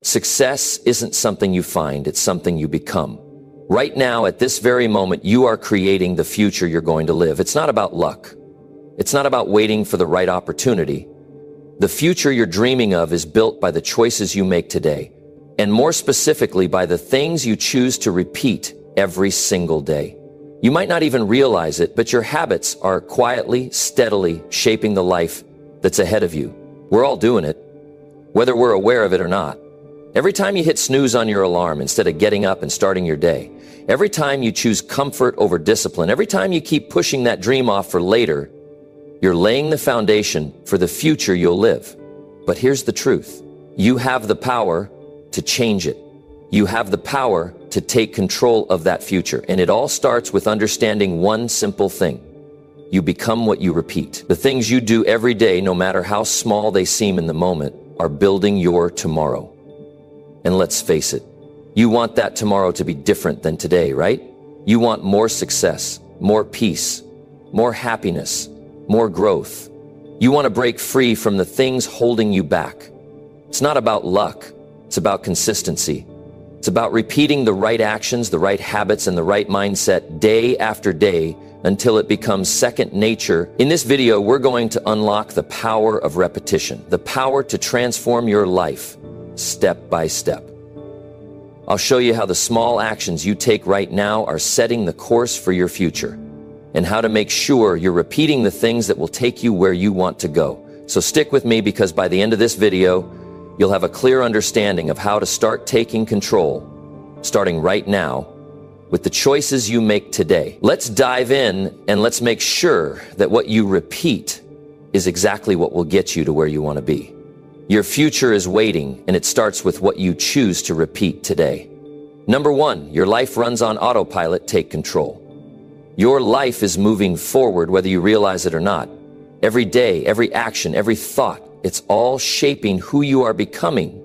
Success isn't something you find, it's something you become. Right now, at this very moment, you are creating the future you're going to live. It's not about luck. It's not about waiting for the right opportunity. The future you're dreaming of is built by the choices you make today, and more specifically by the things you choose to repeat every single day. You might not even realize it, but your habits are quietly, steadily shaping the life that's ahead of you. We're all doing it, whether we're aware of it or not. Every time you hit snooze on your alarm instead of getting up and starting your day, every time you choose comfort over discipline, every time you keep pushing that dream off for later, you're laying the foundation for the future you'll live. But here's the truth. You have the power to change it. You have the power to take control of that future. And it all starts with understanding one simple thing. You become what you repeat. The things you do every day, no matter how small they seem in the moment, are building your tomorrow. And let's face it, you want that tomorrow to be different than today, right? You want more success, more peace, more happiness, more growth. You want to break free from the things holding you back. It's not about luck. It's about consistency. It's about repeating the right actions, the right habits, and the right mindset day after day until it becomes second nature. In this video, we're going to unlock the power of repetition, the power to transform your life step by step. I'll show you how the small actions you take right now are setting the course for your future, and how to make sure you're repeating the things that will take you where you want to go. So stick with me, because by the end of this video, you'll have a clear understanding of how to start taking control, starting right now, with the choices you make today. Let's dive in and let's make sure that what you repeat is exactly what will get you to where you want to be. Your future is waiting, and it starts with what you choose to repeat today. Number one, your life runs on autopilot. Take control. Your life is moving forward whether you realize it or not. Every day, every action, every thought, it's all shaping who you are becoming.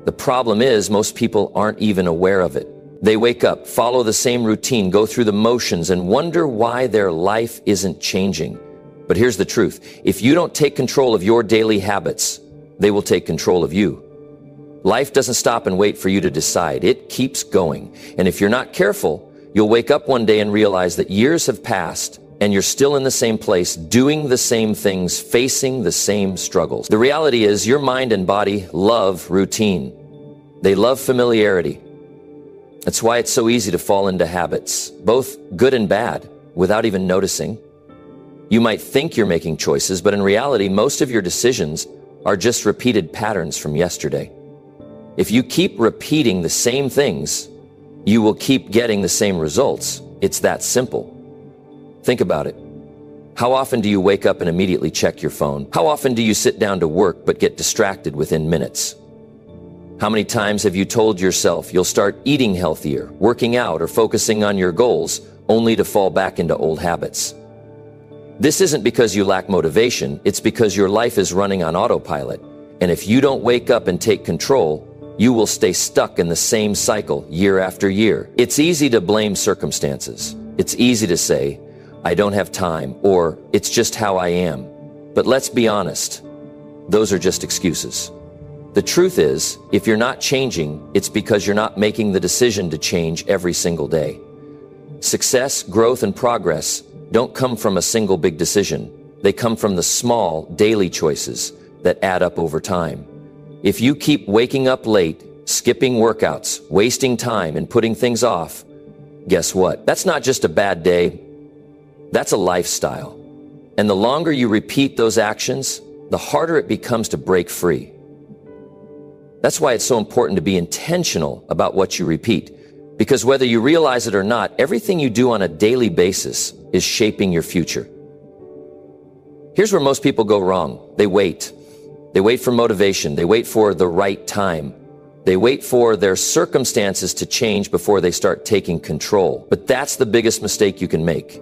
The problem is most people aren't even aware of it. They wake up, follow the same routine, go through the motions, and wonder why their life isn't changing. But here's the truth. If you don't take control of your daily habits, they will take control of you. Life doesn't stop and wait for you to decide. It keeps going. And if you're not careful, you'll wake up one day and realize that years have passed and you're still in the same place, doing the same things, facing the same struggles. The reality is your mind and body love routine. They love familiarity. That's why it's so easy to fall into habits, both good and bad, without even noticing. You might think you're making choices, but in reality, most of your decisions are just repeated patterns from yesterday. If you keep repeating the same things, you will keep getting the same results. It's that simple. Think about it. How often do you wake up and immediately check your phone? How often do you sit down to work but get distracted within minutes? How many times have you told yourself you'll start eating healthier, working out, or focusing on your goals, only to fall back into old habits? This isn't because you lack motivation, it's because your life is running on autopilot. And if you don't wake up and take control, you will stay stuck in the same cycle year after year. It's easy to blame circumstances. It's easy to say, I don't have time, or it's just how I am. But let's be honest, those are just excuses. The truth is, if you're not changing, it's because you're not making the decision to change every single day. Success, growth, and progress don't come from a single big decision. They come from the small, daily choices that add up over time. If you keep waking up late, skipping workouts, wasting time, and putting things off, guess what? That's not just a bad day. That's a lifestyle. And the longer you repeat those actions, the harder it becomes to break free. That's why it's so important to be intentional about what you repeat. Because whether you realize it or not, everything you do on a daily basis is shaping your future. Here's where most people go wrong. They wait. They wait for motivation. They wait for the right time. They wait for their circumstances to change before they start taking control. But that's the biggest mistake you can make,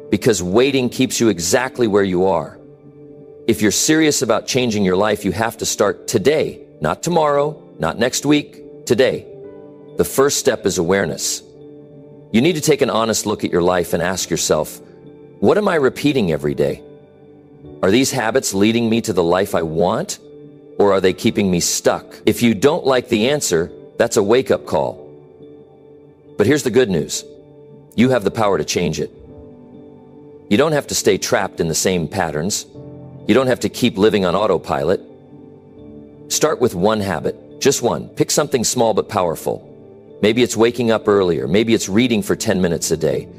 because waiting keeps you exactly where you are. If you're serious about changing your life, you have to start today, not tomorrow, not next week, today. The first step is awareness. You need to take an honest look at your life and ask yourself, what am I repeating every day? Are these habits leading me to the life I want, Or are they keeping me stuck? If you don't like the answer, that's a wake-up call. But here's the good news. You have the power to change it. You don't have to stay trapped in the same patterns. You don't have to keep living on autopilot. Start with one habit, just one. Pick something small but powerful. Maybe it's waking up earlier. Maybe it's reading for 10 minutes a day.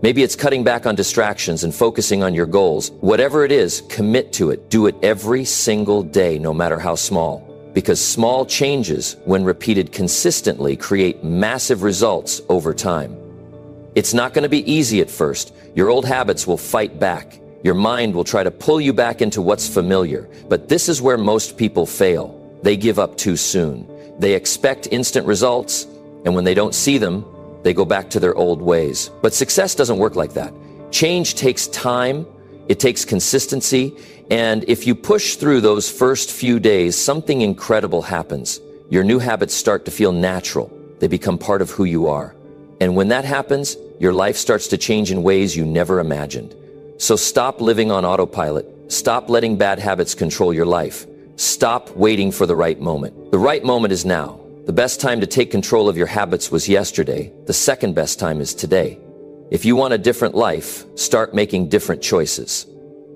Maybe it's cutting back on distractions and focusing on your goals. Whatever it is, commit to it. Do it every single day, no matter how small. Because small changes, when repeated consistently, create massive results over time. It's not going to be easy at first. Your old habits will fight back. Your mind will try to pull you back into what's familiar. But this is where most people fail. They give up too soon. They expect instant results, and when they don't see them, they go back to their old ways. But success doesn't work like that. Change takes time, it takes consistency, and if you push through those first few days, something incredible happens. Your new habits start to feel natural. They become part of who you are. And when that happens, your life starts to change in ways you never imagined. So stop living on autopilot. Stop letting bad habits control your life. Stop waiting for the right moment. The right moment is now. The best time to take control of your habits was yesterday. The second best time is today. If you want a different life, start making different choices.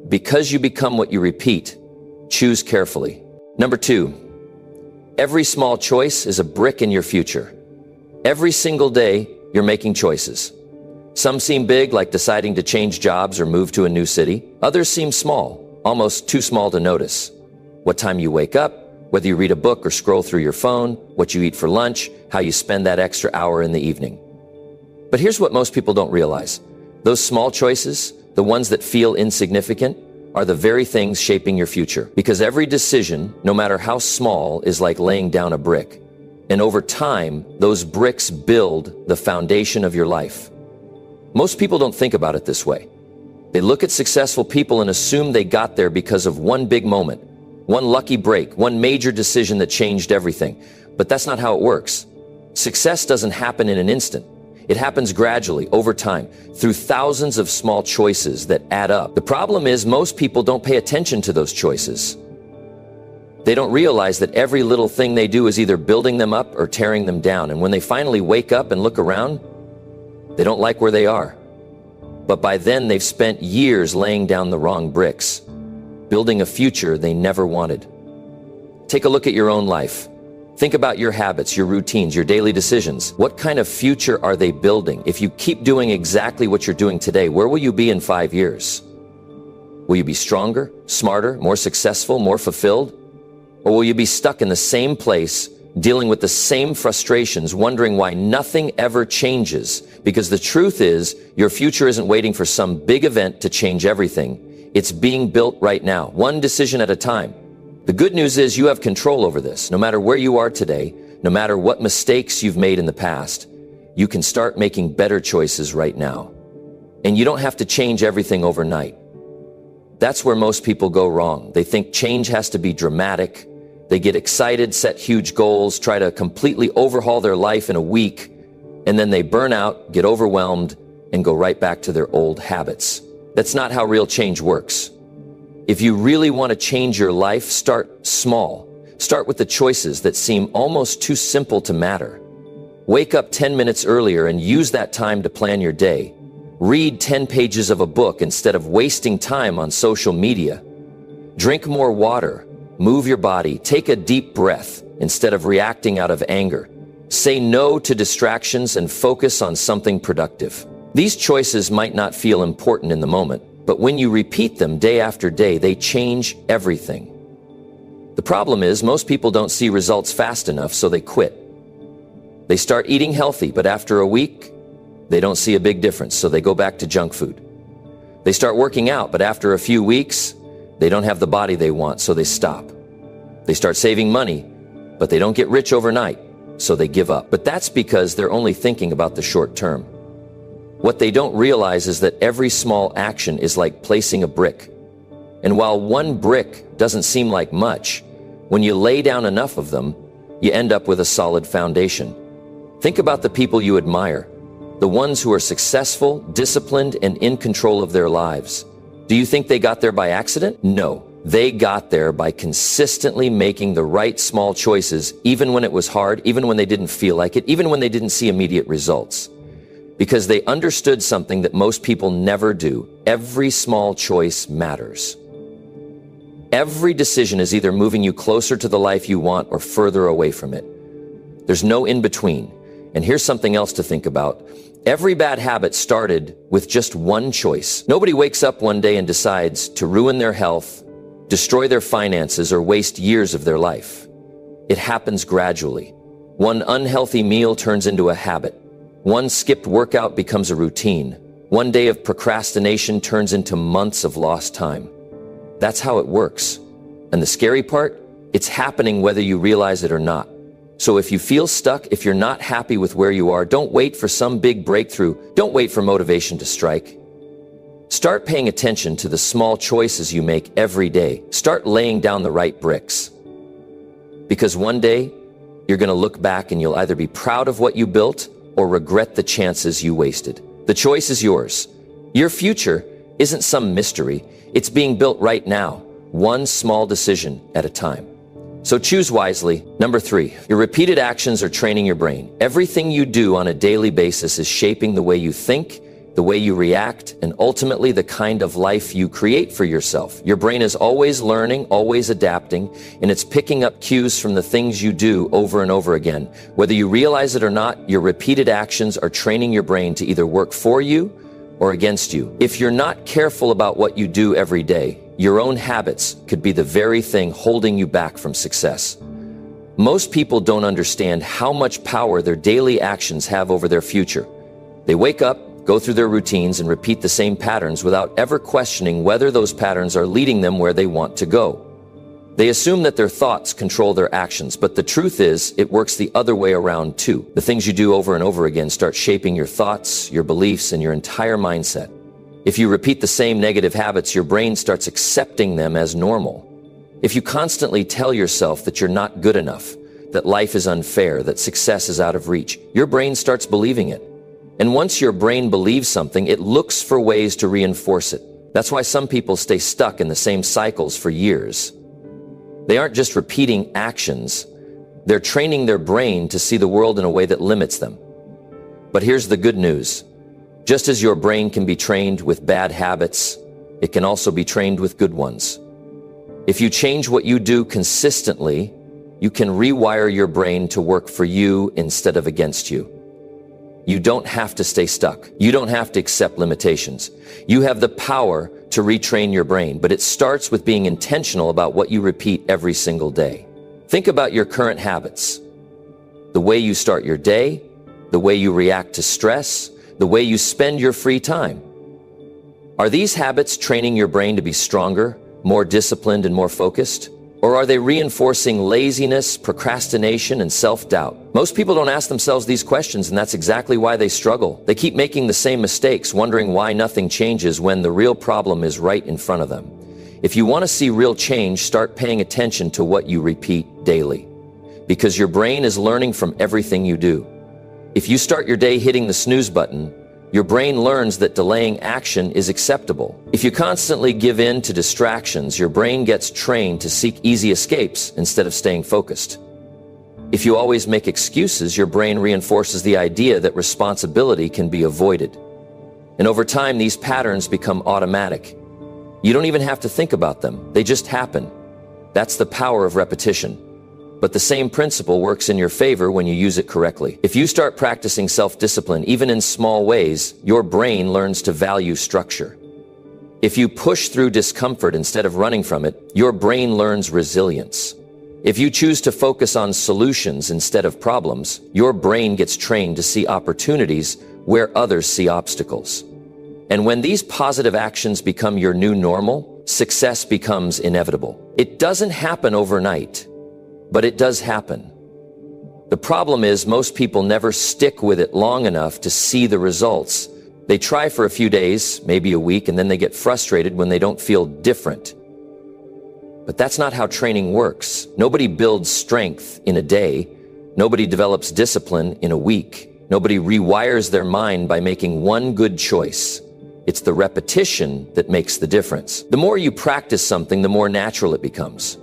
Because you become what you repeat, choose carefully. Number 2, every small choice is a brick in your future. Every single day, you're making choices. Some seem big, like deciding to change jobs or move to a new city. Others seem small, almost too small to notice. What time you wake up, whether you read a book or scroll through your phone, what you eat for lunch, how you spend that extra hour in the evening. But here's what most people don't realize. Those small choices, the ones that feel insignificant, are the very things shaping your future. Because every decision, no matter how small, is like laying down a brick. And over time, those bricks build the foundation of your life. Most people don't think about it this way. They look at successful people and assume they got there because of one big moment, one lucky break, one major decision that changed everything. But that's not how it works. Success doesn't happen in an instant. It happens gradually, over time, through thousands of small choices that add up. The problem is most people don't pay attention to those choices. They don't realize that every little thing they do is either building them up or tearing them down. And when they finally wake up and look around, they don't like where they are. But by then, they've spent years laying down the wrong bricks, building a future they never wanted. Take a look at your own life. Think about your habits, your routines, your daily decisions. What kind of future are they building? If you keep doing exactly what you're doing today, where will you be in 5 years? Will you be stronger, smarter, more successful, more fulfilled? Or will you be stuck in the same place, dealing with the same frustrations, wondering why nothing ever changes? Because the truth is, your future isn't waiting for some big event to change everything. It's being built right now, one decision at a time. The good news is you have control over this. No matter where you are today, no matter what mistakes you've made in the past, you can start making better choices right now. And you don't have to change everything overnight. That's where most people go wrong. They think change has to be dramatic. They get excited, set huge goals, try to completely overhaul their life in a week, and then they burn out, get overwhelmed, and go right back to their old habits. That's not how real change works. If you really want to change your life, start small. Start with the choices that seem almost too simple to matter. Wake up 10 minutes earlier and use that time to plan your day. Read 10 pages of a book instead of wasting time on social media. Drink more water. Move your body. Take a deep breath instead of reacting out of anger. Say no to distractions and focus on something productive. These choices might not feel important in the moment, but when you repeat them day after day, they change everything. The problem is most people don't see results fast enough, so they quit. They start eating healthy, but after a week, they don't see a big difference, so they go back to junk food. They start working out, but after a few weeks, they don't have the body they want, so they stop. They start saving money, but they don't get rich overnight, so they give up. But that's because they're only thinking about the short term. What they don't realize is that every small action is like placing a brick. And while one brick doesn't seem like much, when you lay down enough of them, you end up with a solid foundation. Think about the people you admire, the ones who are successful, disciplined, and in control of their lives. Do you think they got there by accident? No. They got there by consistently making the right small choices, even when it was hard, even when they didn't feel like it, even when they didn't see immediate results. Because they understood something that most people never do. Every small choice matters. Every decision is either moving you closer to the life you want or further away from it. There's no in between. And here's something else to think about. Every bad habit started with just one choice. Nobody wakes up one day and decides to ruin their health, destroy their finances, or waste years of their life. It happens gradually. One unhealthy meal turns into a habit. One skipped workout becomes a routine. One day of procrastination turns into months of lost time. That's how it works. And the scary part, it's happening whether you realize it or not. So if you feel stuck, if you're not happy with where you are, don't wait for some big breakthrough. Don't wait for motivation to strike. Start paying attention to the small choices you make every day. Start laying down the right bricks. Because one day, you're going to look back and you'll either be proud of what you built or regret the chances you wasted. The choice is yours. Your future isn't some mystery. It's being built right now, one small decision at a time. So choose wisely. Number 3, your repeated actions are training your brain. Everything you do on a daily basis is shaping the way you think, the way you react, and ultimately the kind of life you create for yourself. Your brain is always learning, always adapting, and it's picking up cues from the things you do over and over again. Whether you realize it or not, your repeated actions are training your brain to either work for you or against you. If you're not careful about what you do every day, your own habits could be the very thing holding you back from success. Most people don't understand how much power their daily actions have over their future. They wake up, go through their routines, and repeat the same patterns without ever questioning whether those patterns are leading them where they want to go. They assume that their thoughts control their actions, but the truth is, it works the other way around too. The things you do over and over again start shaping your thoughts, your beliefs, and your entire mindset. If you repeat the same negative habits, your brain starts accepting them as normal. If you constantly tell yourself that you're not good enough, that life is unfair, that success is out of reach, your brain starts believing it. And once your brain believes something, it looks for ways to reinforce it. That's why some people stay stuck in the same cycles for years. They aren't just repeating actions, they're training their brain to see the world in a way that limits them. But here's the good news. Just as your brain can be trained with bad habits, it can also be trained with good ones. If you change what you do consistently, you can rewire your brain to work for you instead of against you. You don't have to stay stuck. You don't have to accept limitations. You have the power to retrain your brain, but it starts with being intentional about what you repeat every single day. Think about your current habits. The way you start your day, the way you react to stress, the way you spend your free time. Are these habits training your brain to be stronger, more disciplined, and more focused? Or are they reinforcing laziness, procrastination, and self-doubt? Most people don't ask themselves these questions, and that's exactly why they struggle. They keep making the same mistakes, wondering why nothing changes when the real problem is right in front of them. If you want to see real change, start paying attention to what you repeat daily. Because your brain is learning from everything you do. If you start your day hitting the snooze button, your brain learns that delaying action is acceptable. If you constantly give in to distractions, your brain gets trained to seek easy escapes instead of staying focused. If you always make excuses, your brain reinforces the idea that responsibility can be avoided. And over time, these patterns become automatic. You don't even have to think about them. They just happen. That's the power of repetition. But the same principle works in your favor when you use it correctly. If you start practicing self-discipline, even in small ways, your brain learns to value structure. If you push through discomfort instead of running from it, your brain learns resilience. If you choose to focus on solutions instead of problems, your brain gets trained to see opportunities where others see obstacles. And when these positive actions become your new normal, success becomes inevitable. It doesn't happen overnight, but it does happen. The problem is most people never stick with it long enough to see the results. They try for a few days, maybe a week, and then they get frustrated when they don't feel different. But that's not how training works. Nobody builds strength in a day. Nobody develops discipline in a week. Nobody rewires their mind by making one good choice. It's the repetition that makes the difference. The more you practice something, the more natural it becomes.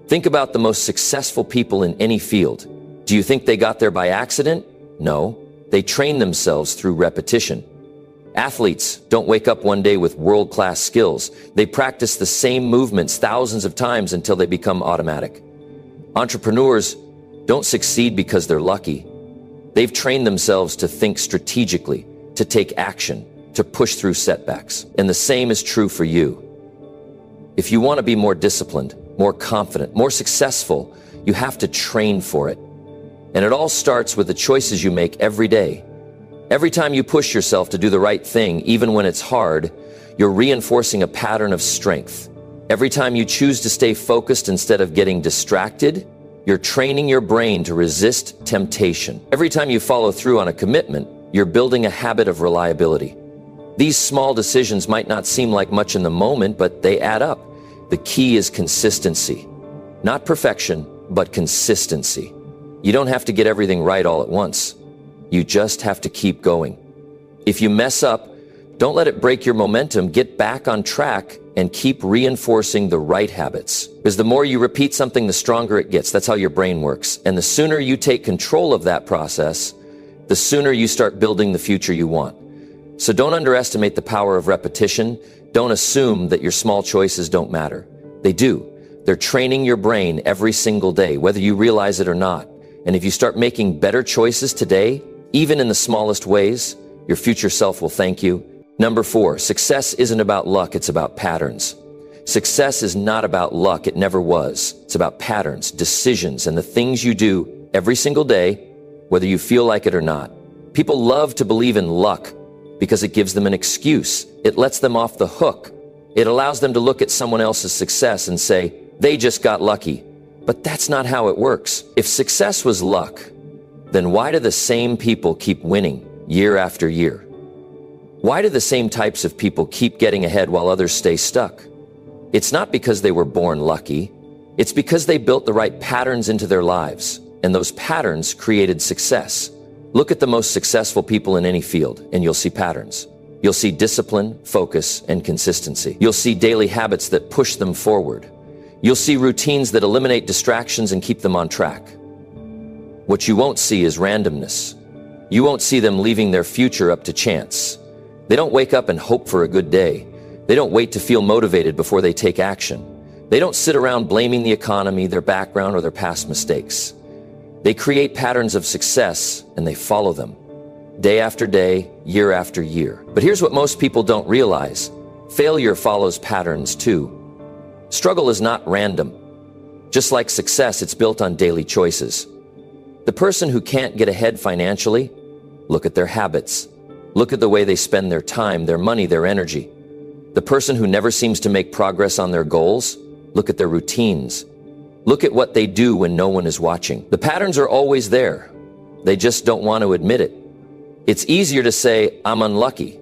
Think about the most successful people in any field. Do you think they got there by accident? No. They trained themselves through repetition. Athletes don't wake up one day with world-class skills. They practice the same movements thousands of times until they become automatic. Entrepreneurs don't succeed because they're lucky. They've trained themselves to think strategically, to take action, to push through setbacks. And the same is true for you. If you want to be more disciplined, more confident, more successful, you have to train for it. And it all starts with the choices you make every day. Every time you push yourself to do the right thing, even when it's hard, you're reinforcing a pattern of strength. Every time you choose to stay focused instead of getting distracted, you're training your brain to resist temptation. Every time you follow through on a commitment, you're building a habit of reliability. These small decisions might not seem like much in the moment, but they add up. The key is consistency. Not perfection, but consistency. You don't have to get everything right all at once. You just have to keep going. If you mess up, don't let it break your momentum. Get back on track and keep reinforcing the right habits. Because the more you repeat something, the stronger it gets. That's how your brain works. And the sooner you take control of that process, the sooner you start building the future you want. So don't underestimate the power of repetition. Don't assume that your small choices don't matter. They do. They're training your brain every single day, whether you realize it or not. And if you start making better choices today, even in the smallest ways, your future self will thank you. Number 4, success isn't about luck, it's about patterns. Success is not about luck, it never was. It's about patterns, decisions, and the things you do every single day, whether you feel like it or not. People love to believe in luck because it gives them an excuse. It lets them off the hook. It allows them to look at someone else's success and say, they just got lucky. But that's not how it works. If success was luck, then why do the same people keep winning year after year? Why do the same types of people keep getting ahead while others stay stuck? It's not because they were born lucky. It's because they built the right patterns into their lives, and those patterns created success. Look at the most successful people in any field, and you'll see patterns. You'll see discipline, focus, and consistency. You'll see daily habits that push them forward. You'll see routines that eliminate distractions and keep them on track. What you won't see is randomness. You won't see them leaving their future up to chance. They don't wake up and hope for a good day. They don't wait to feel motivated before they take action. They don't sit around blaming the economy, their background, or their past mistakes. They create patterns of success and they follow them, day after day, year after year. But here's what most people don't realize. Failure follows patterns too. Struggle is not random. Just like success, it's built on daily choices. The person who can't get ahead financially, look at their habits. Look at the way they spend their time, their money, their energy. The person who never seems to make progress on their goals, look at their routines. Look at what they do when no one is watching. The patterns are always there. They just don't want to admit it. It's easier to say, I'm unlucky.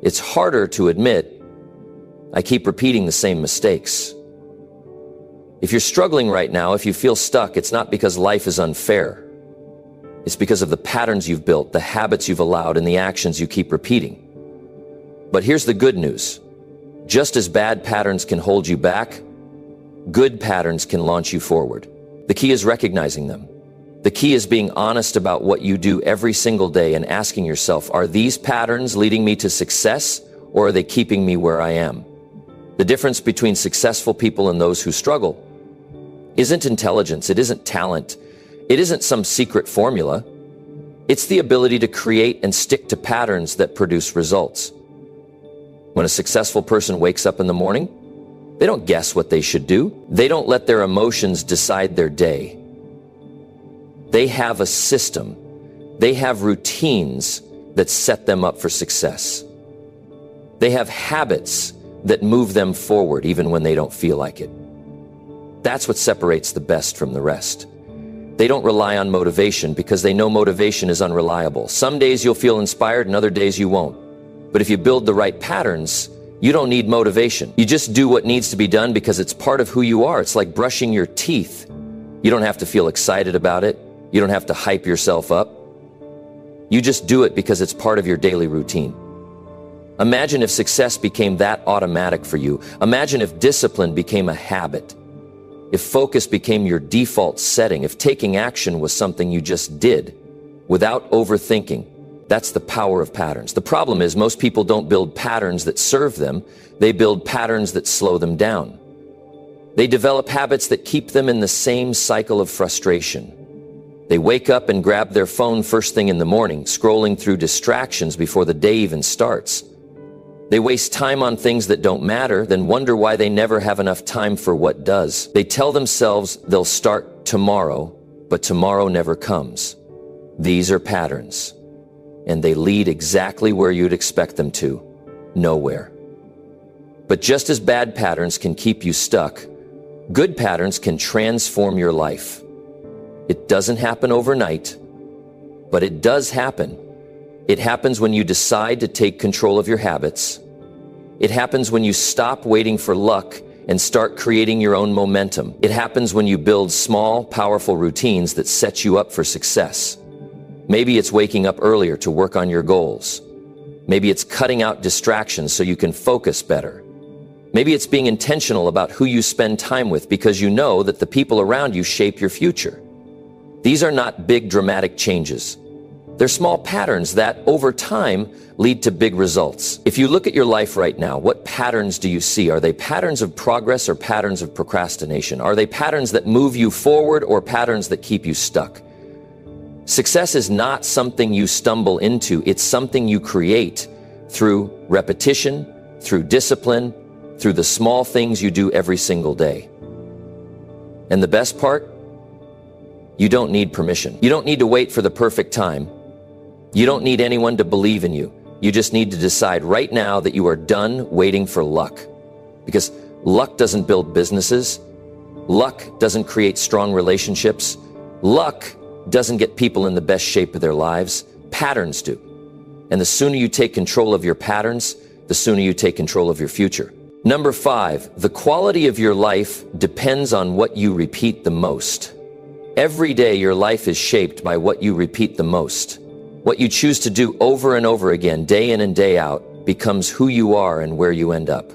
It's harder to admit, I keep repeating the same mistakes. If you're struggling right now, if you feel stuck, it's not because life is unfair. It's because of the patterns you've built, the habits you've allowed, and the actions you keep repeating. But here's the good news. Just as bad patterns can hold you back, good patterns can launch you forward. The key is recognizing them. The key is being honest about what you do every single day and asking yourself, are these patterns leading me to success, or are they keeping me where I am? The difference between successful people and those who struggle isn't intelligence, it isn't talent, it isn't some secret formula. It's the ability to create and stick to patterns that produce results. When a successful person wakes up in the morning, they don't guess what they should do. They don't let their emotions decide their day. They have a system. They have routines that set them up for success. They have habits that move them forward even when they don't feel like it. That's what separates the best from the rest. They don't rely on motivation because they know motivation is unreliable. Some days you'll feel inspired and other days you won't. But if you build the right patterns, you don't need motivation. You just do what needs to be done because it's part of who you are. It's like brushing your teeth. You don't have to feel excited about it. You don't have to hype yourself up. You just do it because it's part of your daily routine. Imagine if success became that automatic for you. Imagine if discipline became a habit. If focus became your default setting. If taking action was something you just did without overthinking. That's the power of patterns. The problem is most people don't build patterns that serve them. They build patterns that slow them down. They develop habits that keep them in the same cycle of frustration. They wake up and grab their phone first thing in the morning, scrolling through distractions before the day even starts. They waste time on things that don't matter, then wonder why they never have enough time for what does. They tell themselves they'll start tomorrow, but tomorrow never comes. These are patterns, and they lead exactly where you'd expect them to, nowhere. But just as bad patterns can keep you stuck, good patterns can transform your life. It doesn't happen overnight, but it does happen. It happens when you decide to take control of your habits. It happens when you stop waiting for luck and start creating your own momentum. It happens when you build small, powerful routines that set you up for success. Maybe it's waking up earlier to work on your goals. Maybe it's cutting out distractions so you can focus better. Maybe it's being intentional about who you spend time with because you know that the people around you shape your future. These are not big dramatic changes. They're small patterns that, over time, lead to big results. If you look at your life right now, what patterns do you see? Are they patterns of progress or patterns of procrastination? Are they patterns that move you forward or patterns that keep you stuck? Success is not something you stumble into. It's something you create through repetition, through discipline, through the small things you do every single day. And the best part? You don't need permission. You don't need to wait for the perfect time. You don't need anyone to believe in you. You just need to decide right now that you are done waiting for luck. Because luck doesn't build businesses. Luck doesn't create strong relationships. Luck doesn't get people in the best shape of their lives. Patterns do. And the sooner you take control of your patterns, the sooner you take control of your future. Number 5, the quality of your life depends on what you repeat the most. Every day your life is shaped by what you repeat the most. What you choose to do over and over again, day in and day out, becomes who you are and where you end up.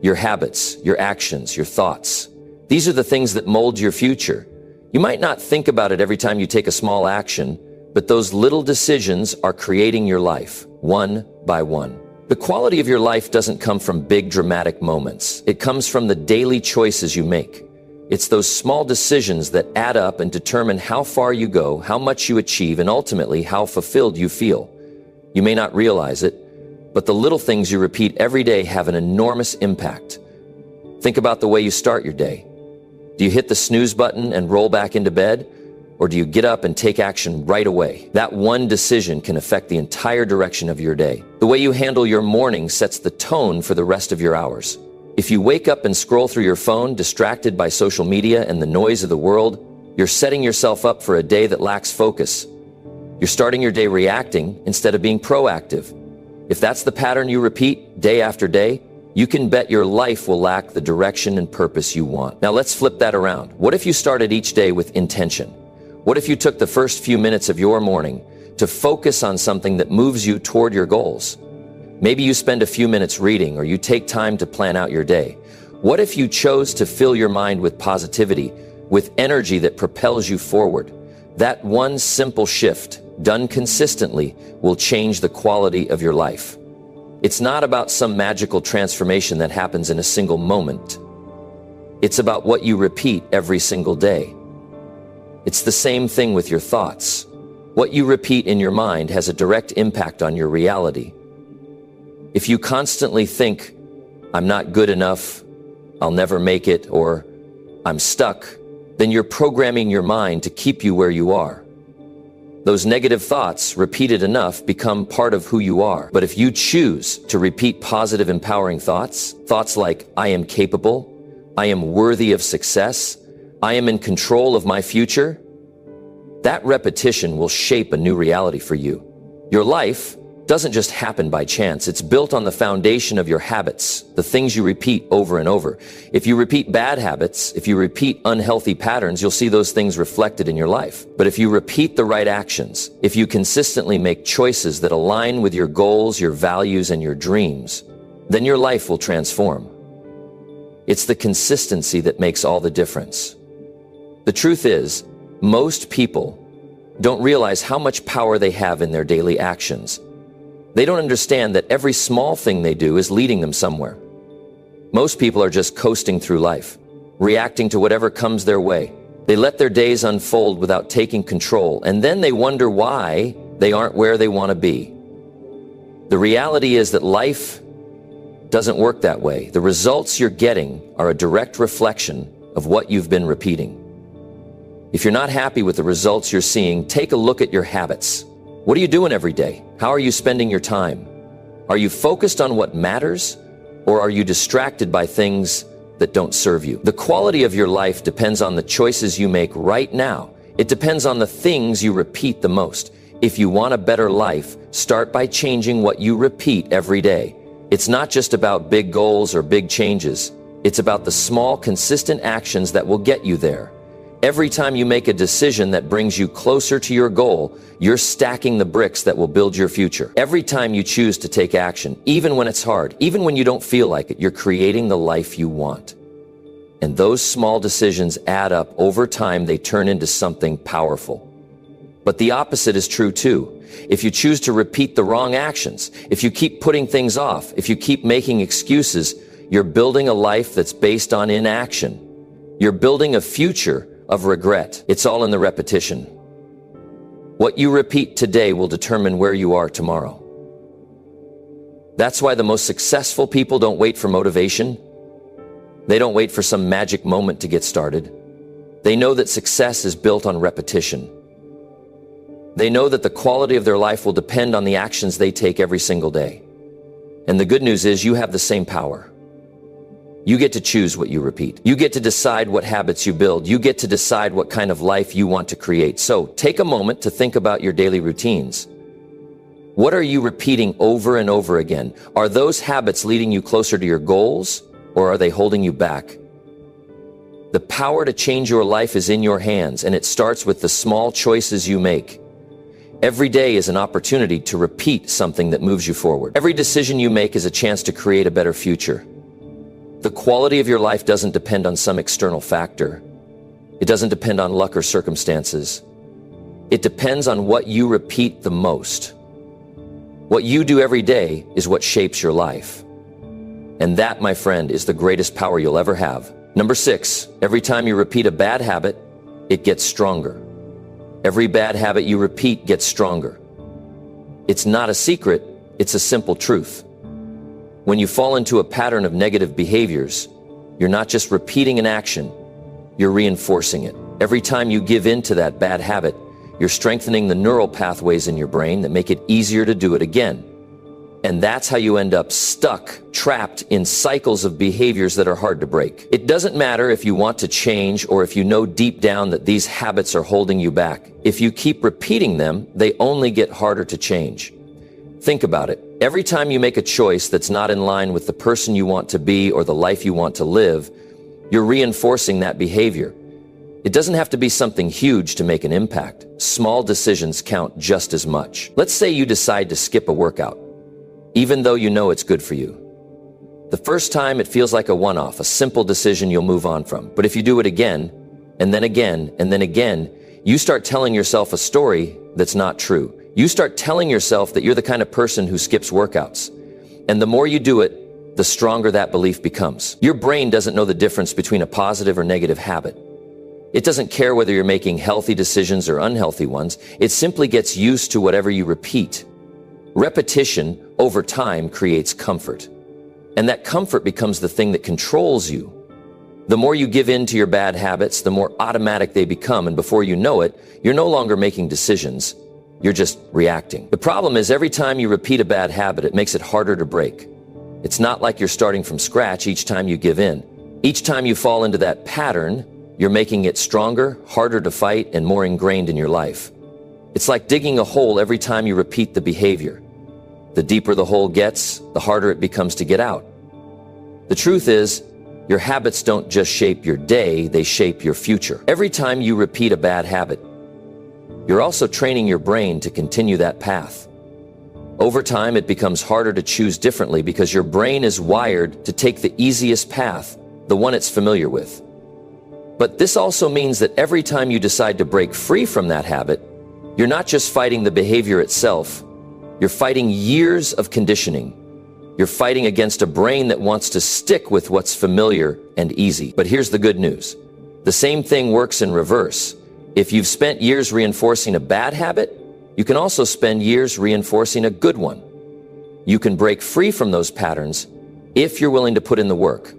Your habits, your actions, your thoughts. These are the things that mold your future. You might not think about it every time you take a small action, but those little decisions are creating your life, one by one. The quality of your life doesn't come from big dramatic moments. It comes from the daily choices you make. It's those small decisions that add up and determine how far you go, how much you achieve, and ultimately how fulfilled you feel. You may not realize it, but the little things you repeat every day have an enormous impact. Think about the way you start your day. Do you hit the snooze button and roll back into bed? Or do you get up and take action right away? That one decision can affect the entire direction of your day. The way you handle your morning sets the tone for the rest of your hours. If you wake up and scroll through your phone, distracted by social media and the noise of the world, you're setting yourself up for a day that lacks focus. You're starting your day reacting instead of being proactive. If that's the pattern you repeat day after day, you can bet your life will lack the direction and purpose you want. Now let's flip that around. What if you started each day with intention? What if you took the first few minutes of your morning to focus on something that moves you toward your goals? Maybe you spend a few minutes reading or you take time to plan out your day. What if you chose to fill your mind with positivity, with energy that propels you forward? That one simple shift, done consistently, will change the quality of your life. It's not about some magical transformation that happens in a single moment. It's about what you repeat every single day. It's the same thing with your thoughts. What you repeat in your mind has a direct impact on your reality. If you constantly think, I'm not good enough, I'll never make it, or I'm stuck, then you're programming your mind to keep you where you are. Those negative thoughts, repeated enough, become part of who you are. But if you choose to repeat positive, empowering thoughts, thoughts like, I am capable, I am worthy of success, I am in control of my future, that repetition will shape a new reality for you. Your life doesn't just happen by chance. It's built on the foundation of your habits, the things you repeat over and over. If you repeat bad habits, if you repeat unhealthy patterns, you'll see those things reflected in your life. But if you repeat the right actions, if you consistently make choices that align with your goals, your values, and your dreams, then your life will transform. It's the consistency that makes all the difference. The truth is, most people don't realize how much power they have in their daily actions. They don't understand that every small thing they do is leading them somewhere. Most people are just coasting through life, reacting to whatever comes their way. They let their days unfold without taking control, and then they wonder why they aren't where they want to be. The reality is that life doesn't work that way. The results you're getting are a direct reflection of what you've been repeating. If you're not happy with the results you're seeing, take a look at your habits. What are you doing every day? How are you spending your time? Are you focused on what matters, or are you distracted by things that don't serve you? The quality of your life depends on the choices you make right now. It depends on the things you repeat the most. If you want a better life, start by changing what you repeat every day. It's not just about big goals or big changes. It's about the small, consistent actions that will get you there. Every time you make a decision that brings you closer to your goal, you're stacking the bricks that will build your future. Every time you choose to take action, even when it's hard, even when you don't feel like it, you're creating the life you want. And those small decisions add up. Over time, they turn into something powerful. But the opposite is true too. If you choose to repeat the wrong actions, if you keep putting things off, if you keep making excuses, you're building a life that's based on inaction. You're building a future of regret. It's all in the repetition. What you repeat today will determine where you are tomorrow. That's why the most successful people don't wait for motivation. They don't wait for some magic moment to get started. They know that success is built on repetition. They know that the quality of their life will depend on the actions they take every single day. And the good news is you have the same power. You get to choose what you repeat. You get to decide what habits you build. You get to decide what kind of life you want to create. So take a moment to think about your daily routines. What are you repeating over and over again? Are those habits leading you closer to your goals, or are they holding you back? The power to change your life is in your hands, and it starts with the small choices you make. Every day is an opportunity to repeat something that moves you forward. Every decision you make is a chance to create a better future. The quality of your life doesn't depend on some external factor. It doesn't depend on luck or circumstances. It depends on what you repeat the most. What you do every day is what shapes your life. And that, my friend, is the greatest power you'll ever have. Number 6, every time you repeat a bad habit, it gets stronger. Every bad habit you repeat gets stronger. It's not a secret, it's a simple truth. When you fall into a pattern of negative behaviors, you're not just repeating an action, you're reinforcing it. Every time you give in to that bad habit, you're strengthening the neural pathways in your brain that make it easier to do it again. And that's how you end up stuck, trapped in cycles of behaviors that are hard to break. It doesn't matter if you want to change or if you know deep down that these habits are holding you back. If you keep repeating them, they only get harder to change. Think about it. Every time you make a choice that's not in line with the person you want to be or the life you want to live, you're reinforcing that behavior. It doesn't have to be something huge to make an impact. Small decisions count just as much. Let's say you decide to skip a workout, even though you know it's good for you. The first time it feels like a one-off, a simple decision you'll move on from. But if you do it again, and then again, and then again, you start telling yourself a story that's not true. You start telling yourself that you're the kind of person who skips workouts. And the more you do it, the stronger that belief becomes. Your brain doesn't know the difference between a positive or negative habit. It doesn't care whether you're making healthy decisions or unhealthy ones. It simply gets used to whatever you repeat. Repetition over time creates comfort. And that comfort becomes the thing that controls you. The more you give in to your bad habits, the more automatic they become. And before you know it, you're no longer making decisions. You're just reacting. The problem is every time you repeat a bad habit, it makes it harder to break. It's not like you're starting from scratch each time you give in. Each time you fall into that pattern, you're making it stronger, harder to fight, and more ingrained in your life. It's like digging a hole every time you repeat the behavior. The deeper the hole gets, the harder it becomes to get out. The truth is, your habits don't just shape your day, they shape your future. Every time you repeat a bad habit, you're also training your brain to continue that path. Over time, it becomes harder to choose differently because your brain is wired to take the easiest path, the one it's familiar with. But this also means that every time you decide to break free from that habit, you're not just fighting the behavior itself, you're fighting years of conditioning. You're fighting against a brain that wants to stick with what's familiar and easy. But here's the good news. The same thing works in reverse. If you've spent years reinforcing a bad habit, you can also spend years reinforcing a good one. You can break free from those patterns if you're willing to put in the work.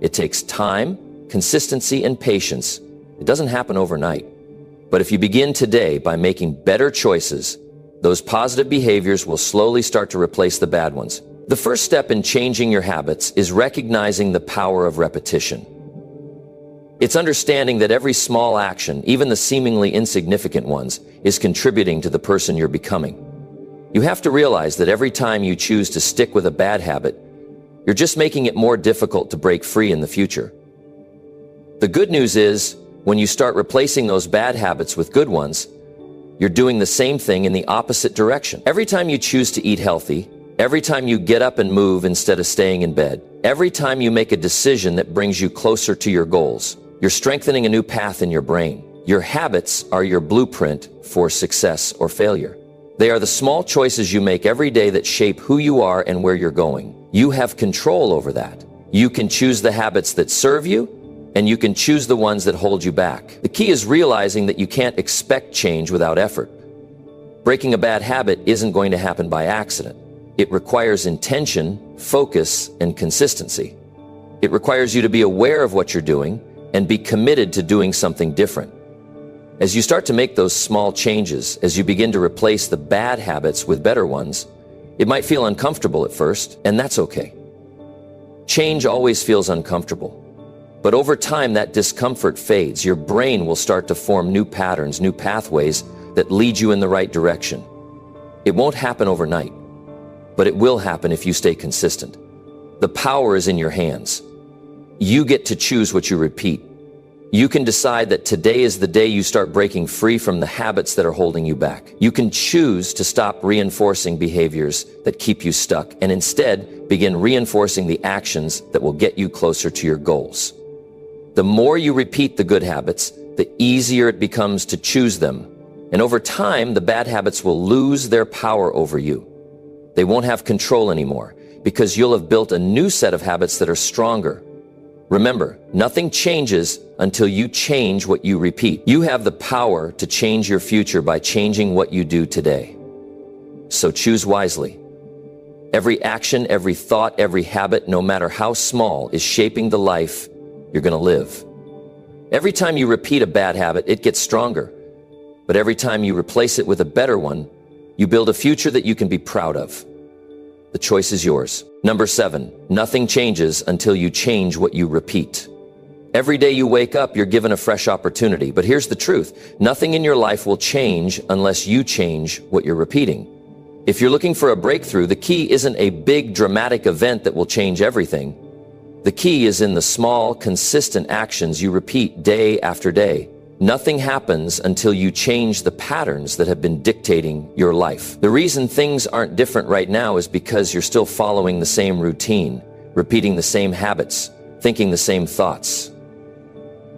It takes time, consistency, and patience. It doesn't happen overnight. But if you begin today by making better choices, those positive behaviors will slowly start to replace the bad ones. The first step in changing your habits is recognizing the power of repetition. It's understanding that every small action, even the seemingly insignificant ones, is contributing to the person you're becoming. You have to realize that every time you choose to stick with a bad habit, you're just making it more difficult to break free in the future. The good news is, when you start replacing those bad habits with good ones, you're doing the same thing in the opposite direction. Every time you choose to eat healthy, every time you get up and move instead of staying in bed, every time you make a decision that brings you closer to your goals, you're strengthening a new path in your brain. Your habits are your blueprint for success or failure. They are the small choices you make every day that shape who you are and where you're going. You have control over that. You can choose the habits that serve you, and you can choose the ones that hold you back. The key is realizing that you can't expect change without effort. Breaking a bad habit isn't going to happen by accident. It requires intention, focus, and consistency. It requires you to be aware of what you're doing and be committed to doing something different. As you start to make those small changes, as you begin to replace the bad habits with better ones, it might feel uncomfortable at first, and that's okay. Change always feels uncomfortable. But over time, that discomfort fades. Your brain will start to form new patterns, new pathways that lead you in the right direction. It won't happen overnight, but it will happen if you stay consistent. The power is in your hands. You get to choose what you repeat. You can decide that today is the day you start breaking free from the habits that are holding you back. You can choose to stop reinforcing behaviors that keep you stuck and instead begin reinforcing the actions that will get you closer to your goals. The more you repeat the good habits, the easier it becomes to choose them. And over time, the bad habits will lose their power over you. They won't have control anymore because you'll have built a new set of habits that are stronger. Remember, nothing changes until you change what you repeat. You have the power to change your future by changing what you do today. So choose wisely. Every action, every thought, every habit, no matter how small, is shaping the life you're going to live. Every time you repeat a bad habit, it gets stronger. But every time you replace it with a better one, you build a future that you can be proud of. The choice is yours. Number 7, nothing changes until you change what you repeat. Every day you wake up, you're given a fresh opportunity. But here's the truth. Nothing in your life will change unless you change what you're repeating. If you're looking for a breakthrough, the key isn't a big dramatic event that will change everything. The key is in the small, consistent actions you repeat day after day. Nothing happens until you change the patterns that have been dictating your life. The reason things aren't different right now is because you're still following the same routine, repeating the same habits, thinking the same thoughts.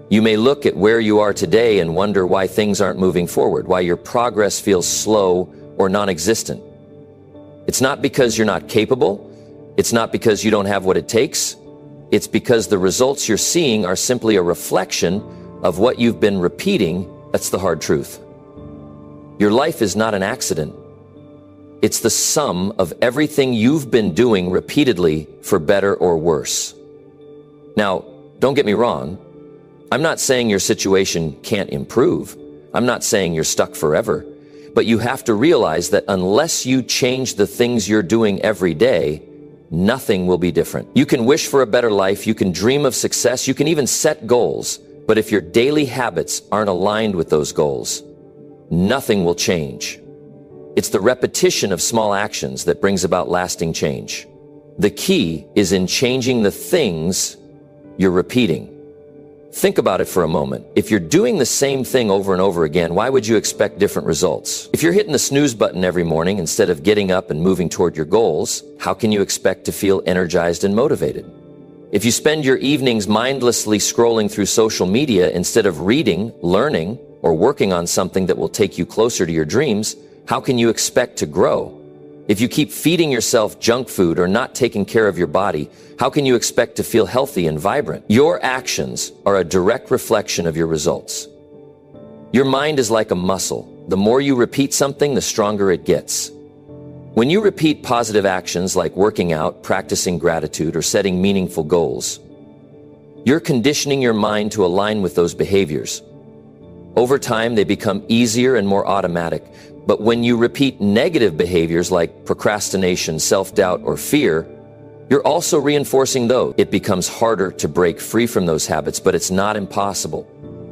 You may look at where you are today and wonder why things aren't moving forward, why your progress feels slow or non-existent. It's not because you're not capable. It's not because you don't have what it takes. It's because the results you're seeing are simply a reflection of what you've been repeating. That's the hard truth. Your life is not an accident. It's the sum of everything you've been doing repeatedly for better or worse. Now, don't get me wrong. I'm not saying your situation can't improve. I'm not saying you're stuck forever. But you have to realize that unless you change the things you're doing every day, nothing will be different. You can wish for a better life. You can dream of success. You can even set goals. But if your daily habits aren't aligned with those goals, nothing will change. It's the repetition of small actions that brings about lasting change. The key is in changing the things you're repeating. Think about it for a moment. If you're doing the same thing over and over again, why would you expect different results? If you're hitting the snooze button every morning instead of getting up and moving toward your goals, how can you expect to feel energized and motivated? If you spend your evenings mindlessly scrolling through social media instead of reading, learning, or working on something that will take you closer to your dreams, how can you expect to grow? If you keep feeding yourself junk food or not taking care of your body, how can you expect to feel healthy and vibrant? Your actions are a direct reflection of your results. Your mind is like a muscle. The more you repeat something, the stronger it gets. When you repeat positive actions like working out, practicing gratitude, or setting meaningful goals, you're conditioning your mind to align with those behaviors. Over time, they become easier and more automatic. But when you repeat negative behaviors like procrastination, self-doubt, or fear, you're also reinforcing those. It becomes harder to break free from those habits, but it's not impossible.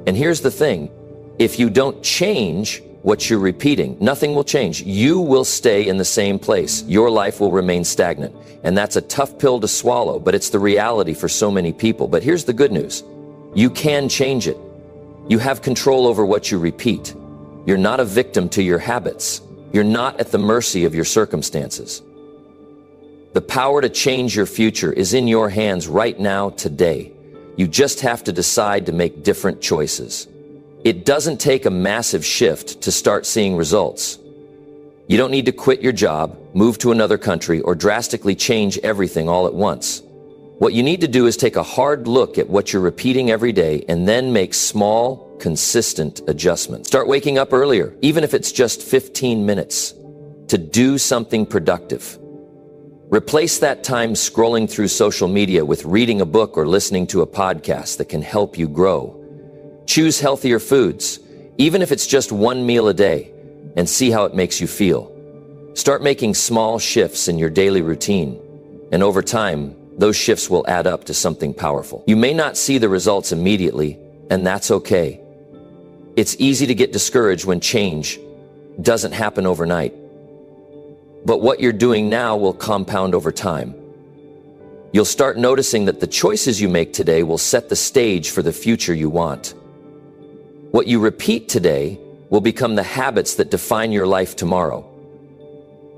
And here's the thing. If you don't change what you're repeating, nothing will change. You will stay in the same place. Your life will remain stagnant. And that's a tough pill to swallow, but it's the reality for so many people. But here's the good news. You can change it. You have control over what you repeat. You're not a victim to your habits. You're not at the mercy of your circumstances. The power to change your future is in your hands right now, today. You just have to decide to make different choices. It doesn't take a massive shift to start seeing results. You don't need to quit your job, move to another country, or drastically change everything all at once. What you need to do is take a hard look at what you're repeating every day and then make small, consistent adjustments. Start waking up earlier, even if it's just 15 minutes, to do something productive. Replace that time scrolling through social media with reading a book or listening to a podcast that can help you grow. Choose healthier foods, even if it's just one meal a day, and see how it makes you feel. Start making small shifts in your daily routine, and over time, those shifts will add up to something powerful. You may not see the results immediately, and that's okay. It's easy to get discouraged when change doesn't happen overnight. But what you're doing now will compound over time. You'll start noticing that the choices you make today will set the stage for the future you want. What you repeat today will become the habits that define your life tomorrow.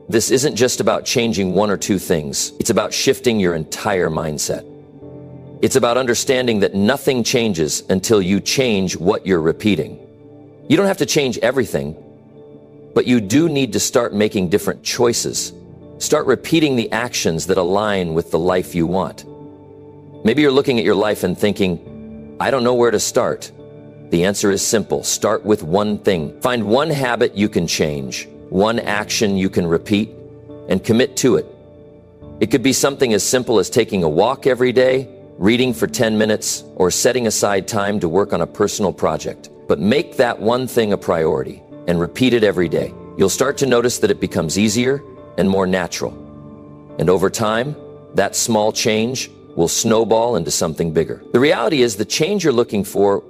This isn't just about changing one or two things. It's about shifting your entire mindset. It's about understanding that nothing changes until you change what you're repeating. You don't have to change everything, but you do need to start making different choices. Start repeating the actions that align with the life you want. Maybe you're looking at your life and thinking, I don't know where to start. The answer is simple. Start with one thing. Find one habit you can change, one action you can repeat, and commit to it. It could be something as simple as taking a walk every day, reading for 10 minutes, or setting aside time to work on a personal project. But make that one thing a priority and repeat it every day. You'll start to notice that it becomes easier and more natural. And over time, that small change will snowball into something bigger. The reality is the change you're looking for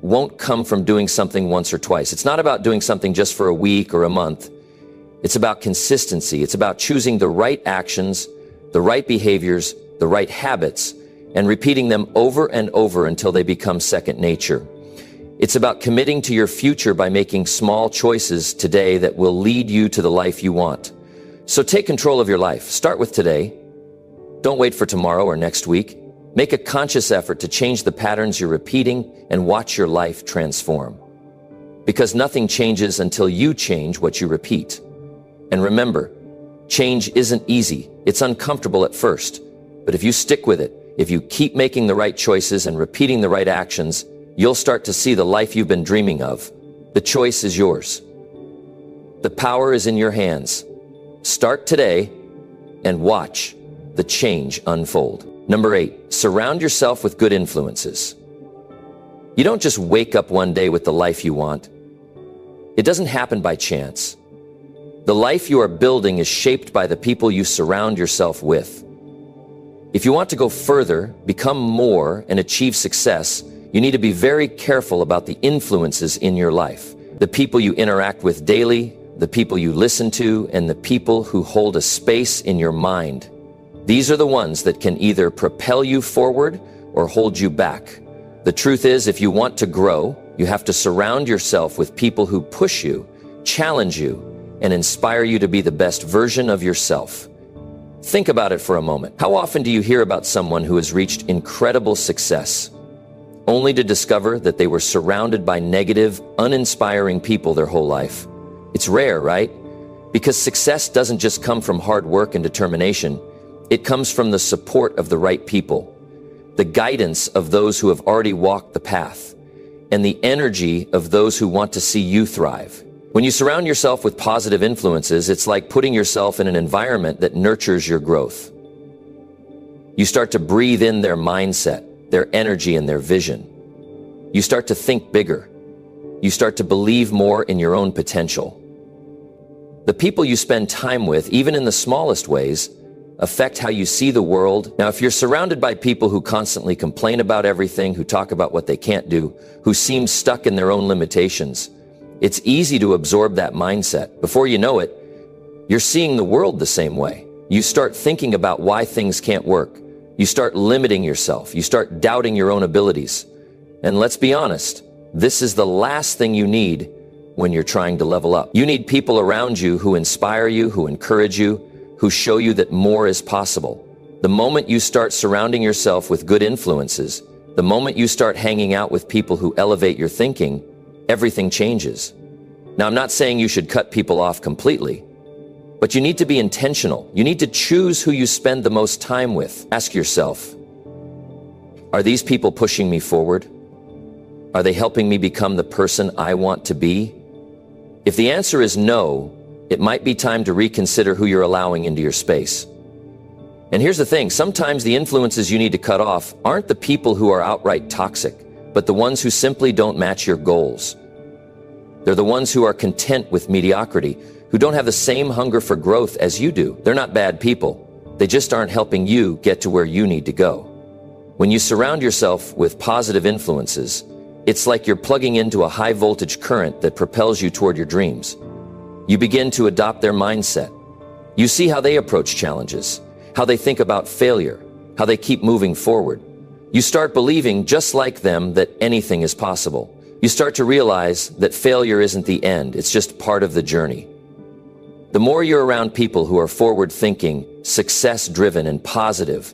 won't come from doing something once or twice. It's not about doing something just for a week or a month. It's about consistency. It's about choosing the right actions, the right behaviors, the right habits, and repeating them over and over until they become second nature. It's about committing to your future by making small choices today that will lead you to the life you want. So take control of your life. Start with today. Don't wait for tomorrow or next week. Make a conscious effort to change the patterns you're repeating and watch your life transform. Because nothing changes until you change what you repeat. And remember, change isn't easy. It's uncomfortable at first. But if you stick with it, if you keep making the right choices and repeating the right actions, you'll start to see the life you've been dreaming of. The choice is yours. The power is in your hands. Start today and watch the change unfold. Number 8, surround yourself with good influences. You don't just wake up one day with the life you want. It doesn't happen by chance. The life you are building is shaped by the people you surround yourself with. If you want to go further, become more, and achieve success, you need to be very careful about the influences in your life. The people you interact with daily, the people you listen to, and the people who hold a space in your mind. These are the ones that can either propel you forward or hold you back. The truth is, if you want to grow, you have to surround yourself with people who push you, challenge you, and inspire you to be the best version of yourself. Think about it for a moment. How often do you hear about someone who has reached incredible success, only to discover that they were surrounded by negative, uninspiring people their whole life? It's rare, right? Because success doesn't just come from hard work and determination. It comes from the support of the right people, the guidance of those who have already walked the path, and the energy of those who want to see you thrive. When you surround yourself with positive influences, it's like putting yourself in an environment that nurtures your growth. You start to breathe in their mindset, their energy, and their vision. You start to think bigger. You start to believe more in your own potential. The people you spend time with, even in the smallest ways, affect how you see the world. Now, if you're surrounded by people who constantly complain about everything, who talk about what they can't do, who seem stuck in their own limitations, it's easy to absorb that mindset. Before you know it, you're seeing the world the same way. You start thinking about why things can't work. You start limiting yourself. You start doubting your own abilities. And let's be honest, this is the last thing you need when you're trying to level up. You need people around you who inspire you, who encourage you, who show you that more is possible. The moment you start surrounding yourself with good influences, the moment you start hanging out with people who elevate your thinking, everything changes. Now, I'm not saying you should cut people off completely, but you need to be intentional. You need to choose who you spend the most time with. Ask yourself, are these people pushing me forward? Are they helping me become the person I want to be? If the answer is no, it might be time to reconsider who you're allowing into your space. And here's the thing, sometimes the influences you need to cut off aren't the people who are outright toxic, but the ones who simply don't match your goals. They're the ones who are content with mediocrity, who don't have the same hunger for growth as you do. They're not bad people. They just aren't helping you get to where you need to go. When you surround yourself with positive influences, it's like you're plugging into a high voltage current that propels you toward your dreams. You begin to adopt their mindset. You see how they approach challenges, how they think about failure, how they keep moving forward. You start believing, just like them, that anything is possible. You start to realize that failure isn't the end, it's just part of the journey. The more you're around people who are forward-thinking, success-driven, and positive,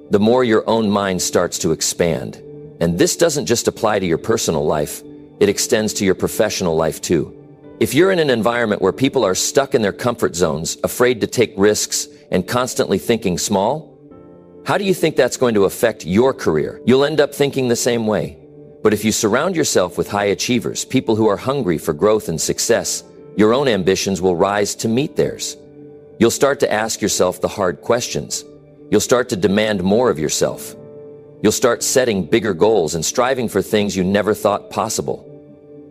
the more your own mind starts to expand. And this doesn't just apply to your personal life, it extends to your professional life too. If you're in an environment where people are stuck in their comfort zones, afraid to take risks, and constantly thinking small, how do you think that's going to affect your career? You'll end up thinking the same way. But if you surround yourself with high achievers, people who are hungry for growth and success, your own ambitions will rise to meet theirs. You'll start to ask yourself the hard questions. You'll start to demand more of yourself. You'll start setting bigger goals and striving for things you never thought possible.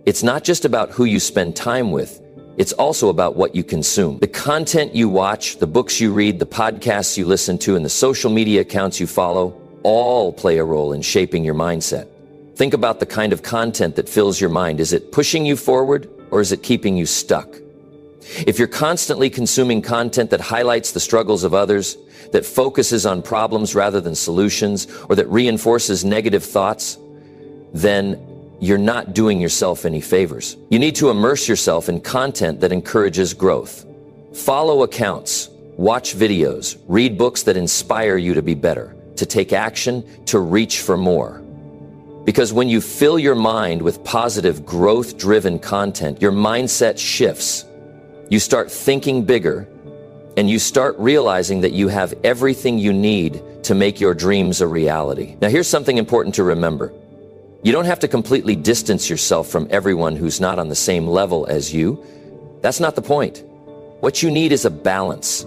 It's not just about who you spend time with. It's also about what you consume. The content you watch, the books you read, the podcasts you listen to, and the social media accounts you follow all play a role in shaping your mindset. Think about the kind of content that fills your mind. Is it pushing you forward or is it keeping you stuck? If you're constantly consuming content that highlights the struggles of others, that focuses on problems rather than solutions, or that reinforces negative thoughts, then you're not doing yourself any favors. You need to immerse yourself in content that encourages growth. Follow accounts, watch videos, read books that inspire you to be better, to take action, to reach for more. Because when you fill your mind with positive, growth-driven content, your mindset shifts. You start thinking bigger, and you start realizing that you have everything you need to make your dreams a reality. Now, here's something important to remember. You don't have to completely distance yourself from everyone who's not on the same level as you. That's not the point. What you need is a balance.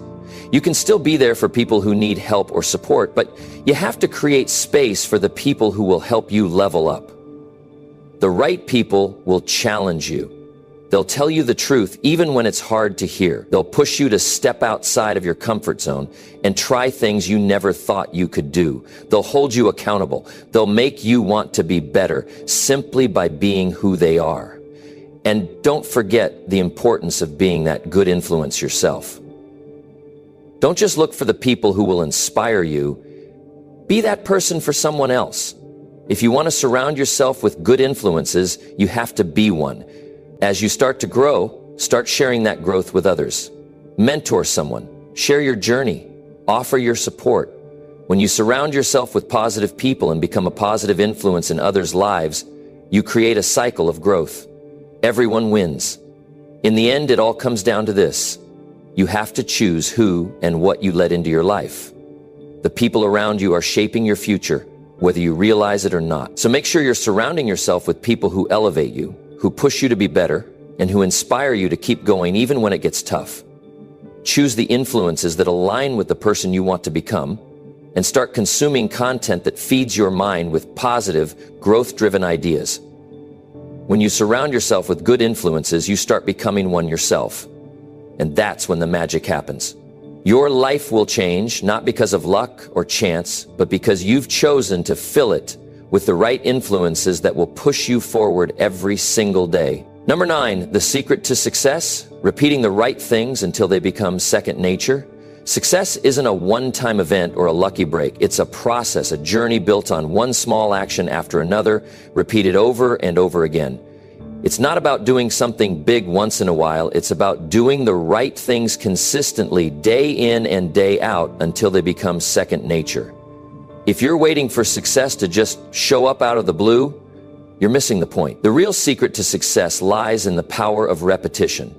You can still be there for people who need help or support, but you have to create space for the people who will help you level up. The right people will challenge you. They'll tell you the truth even when it's hard to hear. They'll push you to step outside of your comfort zone and try things you never thought you could do. They'll hold you accountable. They'll make you want to be better simply by being who they are. And don't forget the importance of being that good influence yourself. Don't just look for the people who will inspire you. Be that person for someone else. If you want to surround yourself with good influences, you have to be one. As you start to grow, start sharing that growth with others. Mentor someone. Share your journey. Offer your support. When you surround yourself with positive people and become a positive influence in others' lives, you create a cycle of growth. Everyone wins. In the end, it all comes down to this. You have to choose who and what you let into your life. The people around you are shaping your future, whether you realize it or not. So make sure you're surrounding yourself with people who elevate you, who push you to be better, and who inspire you to keep going even when it gets tough. Choose the influences that align with the person you want to become, and start consuming content that feeds your mind with positive, growth-driven ideas. When you surround yourself with good influences, you start becoming one yourself. And that's when the magic happens. Your life will change, not because of luck or chance, but because you've chosen to fill it with the right influences that will push you forward every single day. Number 9, the secret to success: repeating the right things until they become second nature. Success isn't a one-time event or a lucky break. It's a process, a journey built on one small action after another, repeated over and over again. It's not about doing something big once in a while. It's about doing the right things consistently, day in and day out, until they become second nature. If you're waiting for success to just show up out of the blue, you're missing the point. The real secret to success lies in the power of repetition.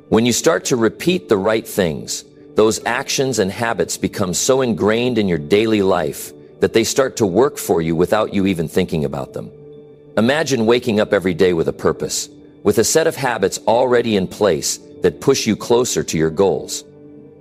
When you start to repeat the right things, those actions and habits become so ingrained in your daily life that they start to work for you without you even thinking about them. Imagine waking up every day with a purpose, with a set of habits already in place that push you closer to your goals.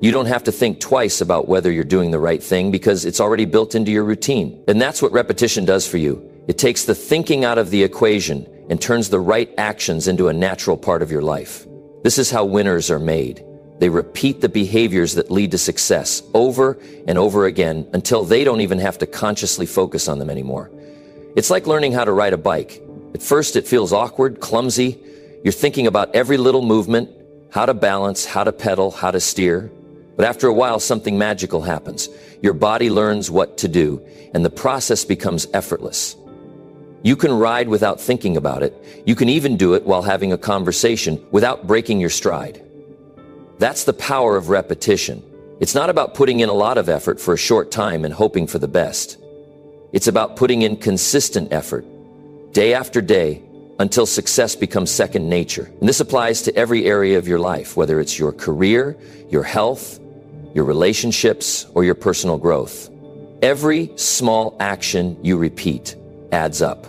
You don't have to think twice about whether you're doing the right thing because it's already built into your routine. And that's what repetition does for you. It takes the thinking out of the equation and turns the right actions into a natural part of your life. This is how winners are made. They repeat the behaviors that lead to success over and over again until they don't even have to consciously focus on them anymore. It's like learning how to ride a bike. At first, it feels awkward, clumsy. You're thinking about every little movement, how to balance, how to pedal, how to steer. But after a while, something magical happens. Your body learns what to do, and the process becomes effortless. You can ride without thinking about it. You can even do it while having a conversation without breaking your stride. That's the power of repetition. It's not about putting in a lot of effort for a short time and hoping for the best. It's about putting in consistent effort, day after day, until success becomes second nature. And this applies to every area of your life, whether it's your career, your health, your relationships, or your personal growth. Every small action you repeat adds up.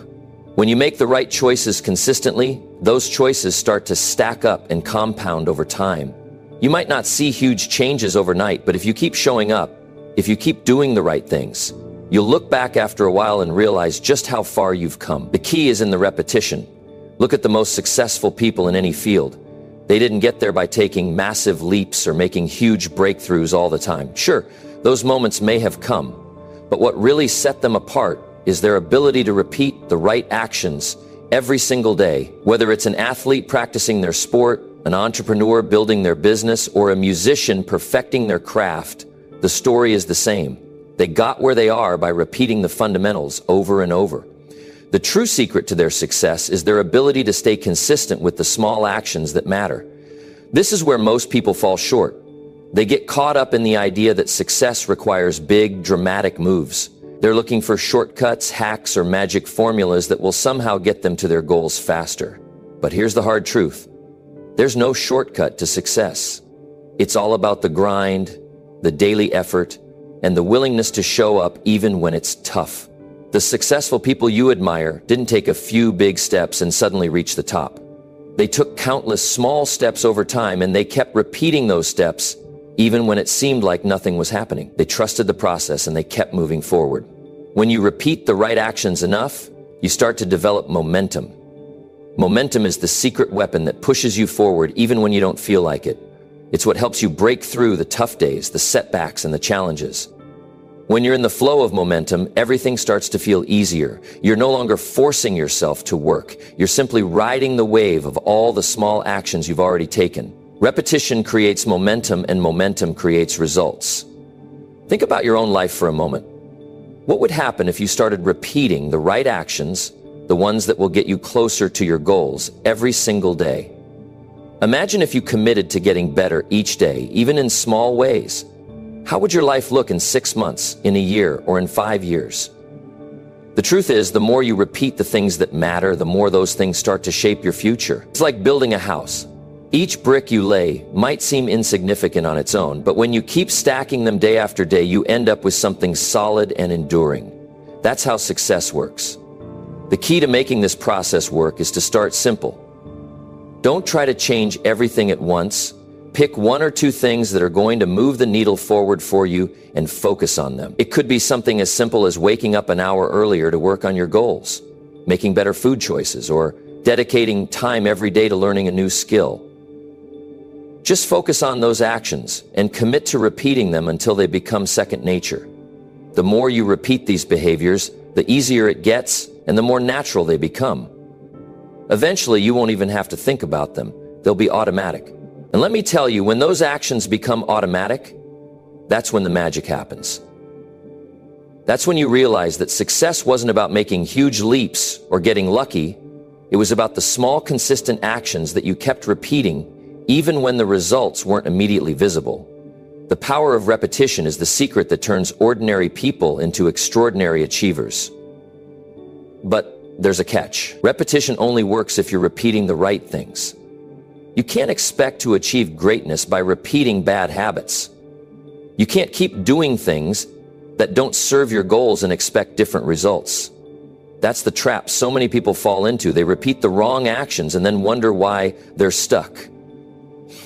When you make the right choices consistently, those choices start to stack up and compound over time. You might not see huge changes overnight, but if you keep showing up, if you keep doing the right things, you'll look back after a while and realize just how far you've come. The key is in the repetition. Look at the most successful people in any field. They didn't get there by taking massive leaps or making huge breakthroughs all the time. Sure, those moments may have come, but what really set them apart is their ability to repeat the right actions every single day. Whether it's an athlete practicing their sport, an entrepreneur building their business, or a musician perfecting their craft, the story is the same. They got where they are by repeating the fundamentals over and over. The true secret to their success is their ability to stay consistent with the small actions that matter. This is where most people fall short. They get caught up in the idea that success requires big, dramatic moves. They're looking for shortcuts, hacks, or magic formulas that will somehow get them to their goals faster. But here's the hard truth. There's no shortcut to success. It's all about the grind, the daily effort, and the willingness to show up even when it's tough. The successful people you admire didn't take a few big steps and suddenly reach the top. They took countless small steps over time, and they kept repeating those steps even when it seemed like nothing was happening. They trusted the process and they kept moving forward. When you repeat the right actions enough, you start to develop momentum. Momentum is the secret weapon that pushes you forward even when you don't feel like it. It's what helps you break through the tough days, the setbacks, and the challenges. When you're in the flow of momentum, everything starts to feel easier. You're no longer forcing yourself to work. You're simply riding the wave of all the small actions you've already taken. Repetition creates momentum, and momentum creates results. Think about your own life for a moment. What would happen if you started repeating the right actions, the ones that will get you closer to your goals, every single day? Imagine if you committed to getting better each day, even in small ways. How would your life look in 6 months, in a year, or in 5 years? The truth is, the more you repeat the things that matter, the more those things start to shape your future. It's like building a house. Each brick you lay might seem insignificant on its own, but when you keep stacking them day after day, you end up with something solid and enduring. That's how success works. The key to making this process work is to start simple. Don't try to change everything at once. Pick 1 or 2 things that are going to move the needle forward for you and focus on them. It could be something as simple as waking up an hour earlier to work on your goals, making better food choices, or dedicating time every day to learning a new skill. Just focus on those actions and commit to repeating them until they become second nature. The more you repeat these behaviors, the easier it gets and the more natural they become. Eventually, you won't even have to think about them. They'll be automatic. And let me tell you, when those actions become automatic, that's when the magic happens. That's when you realize that success wasn't about making huge leaps or getting lucky. It was about the small, consistent actions that you kept repeating, even when the results weren't immediately visible. The power of repetition is the secret that turns ordinary people into extraordinary achievers. But there's a catch. Repetition only works if you're repeating the right things. You can't expect to achieve greatness by repeating bad habits. You can't keep doing things that don't serve your goals and expect different results. That's the trap so many people fall into. They repeat the wrong actions and then wonder why they're stuck.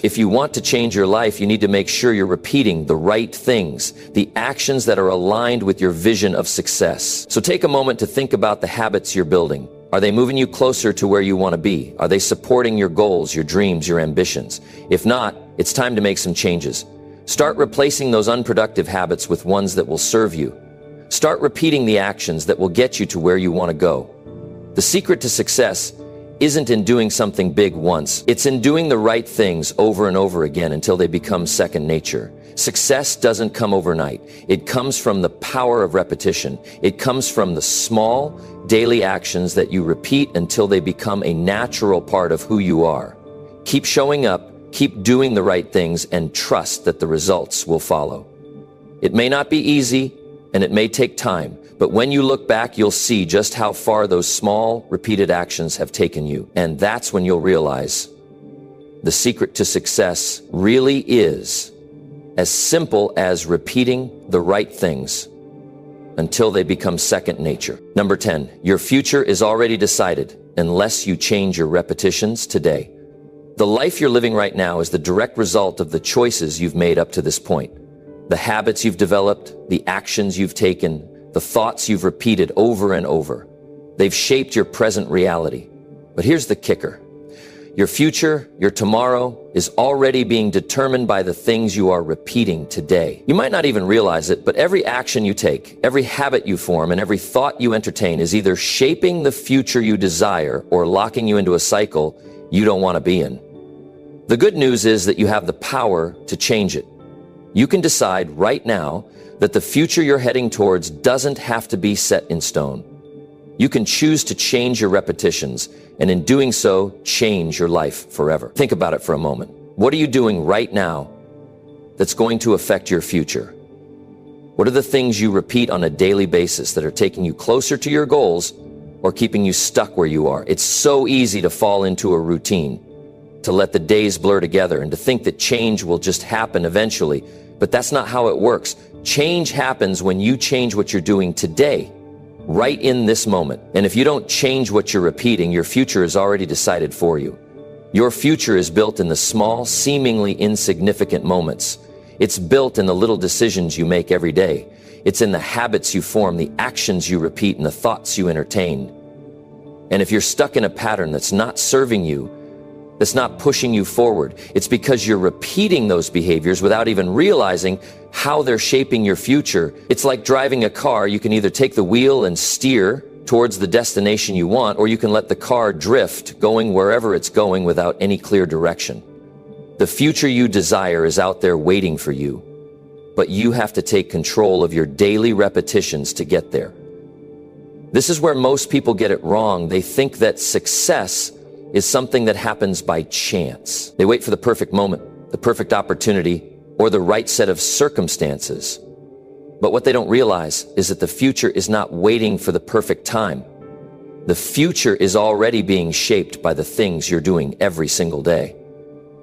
If you want to change your life, you need to make sure you're repeating the right things, the actions that are aligned with your vision of success. So take a moment to think about the habits you're building. Are they moving you closer to where you want to be? Are they supporting your goals, your dreams, your ambitions? If not, it's time to make some changes. Start replacing those unproductive habits with ones that will serve you. Start repeating the actions that will get you to where you want to go. The secret to success isn't in doing something big once. It's in doing the right things over and over again until they become second nature. Success doesn't come overnight. It comes from the power of repetition. It comes from the small, daily actions that you repeat until they become a natural part of who you are. Keep showing up, keep doing the right things, and trust that the results will follow. It may not be easy, and it may take time, but when you look back, you'll see just how far those small, repeated actions have taken you. And that's when you'll realize the secret to success really is as simple as repeating the right things until they become second nature. Number 10, your future is already decided unless you change your repetitions today. The life you're living right now is the direct result of the choices you've made up to this point. The habits you've developed, the actions you've taken, the thoughts you've repeated over and over. They've shaped your present reality. But here's the kicker. Your future, your tomorrow, is already being determined by the things you are repeating today. You might not even realize it, but every action you take, every habit you form, and every thought you entertain is either shaping the future you desire or locking you into a cycle you don't want to be in. The good news is that you have the power to change it. You can decide right now that the future you're heading towards doesn't have to be set in stone. You can choose to change your repetitions, and in doing so, change your life forever. Think about it for a moment. What are you doing right now that's going to affect your future? What are the things you repeat on a daily basis that are taking you closer to your goals or keeping you stuck where you are? It's so easy to fall into a routine, to let the days blur together, and to think that change will just happen eventually. But that's not how it works. Change happens when you change what you're doing today, right in this moment. And if you don't change what you're repeating, your future is already decided for you. Your future is built in the small, seemingly insignificant moments. It's built in the little decisions you make every day. It's in the habits you form, the actions you repeat, and the thoughts you entertain. And if you're stuck in a pattern that's not serving you, that's not pushing you forward. It's because you're repeating those behaviors without even realizing how they're shaping your future. It's like driving a car. You can either take the wheel and steer towards the destination you want, or you can let the car drift, going wherever it's going without any clear direction. The future you desire is out there waiting for you, but you have to take control of your daily repetitions to get there. This is where most people get it wrong. They think that success is something that happens by chance. They wait for the perfect moment, the perfect opportunity, or the right set of circumstances. But what they don't realize is that the future is not waiting for the perfect time. The future is already being shaped by the things you're doing every single day.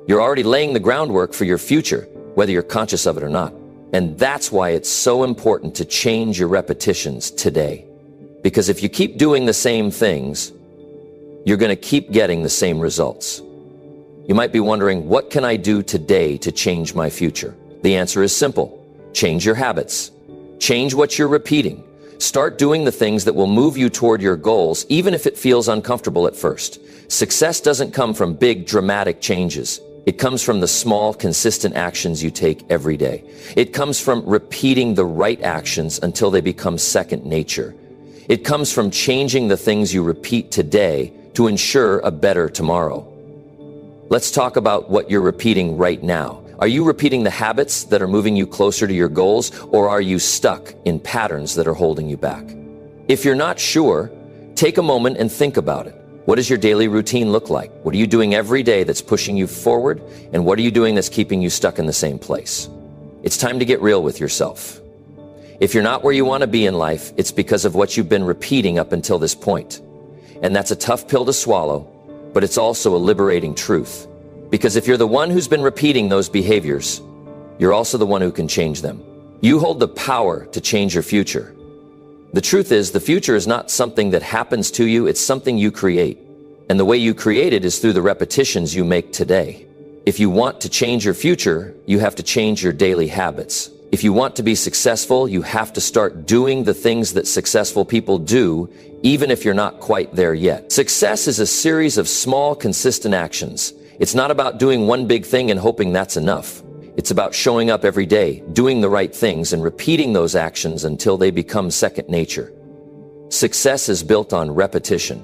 You're already laying the groundwork for your future, whether you're conscious of it or not. And that's why it's so important to change your repetitions today. Because if you keep doing the same things, you're going to keep getting the same results. You might be wondering, what can I do today to change my future? The answer is simple. Change your habits. Change what you're repeating. Start doing the things that will move you toward your goals, even if it feels uncomfortable at first. Success doesn't come from big, dramatic changes. It comes from the small, consistent actions you take every day. It comes from repeating the right actions until they become second nature. It comes from changing the things you repeat today to ensure a better tomorrow. Let's talk about what you're repeating right now. Are you repeating the habits that are moving you closer to your goals, or are you stuck in patterns that are holding you back? If you're not sure, take a moment and think about it. What does your daily routine look like? What are you doing every day that's pushing you forward? And what are you doing that's keeping you stuck in the same place? It's time to get real with yourself. If you're not where you want to be in life, it's because of what you've been repeating up until this point. And that's a tough pill to swallow, but it's also a liberating truth. Because if you're the one who's been repeating those behaviors, you're also the one who can change them. You hold the power to change your future. The truth is, the future is not something that happens to you, it's something you create. And the way you create it is through the repetitions you make today. If you want to change your future, you have to change your daily habits. If you want to be successful, you have to start doing the things that successful people do, even if you're not quite there yet. Success is a series of small, consistent actions. It's not about doing one big thing and hoping that's enough. It's about showing up every day, doing the right things, and repeating those actions until they become second nature. Success is built on repetition.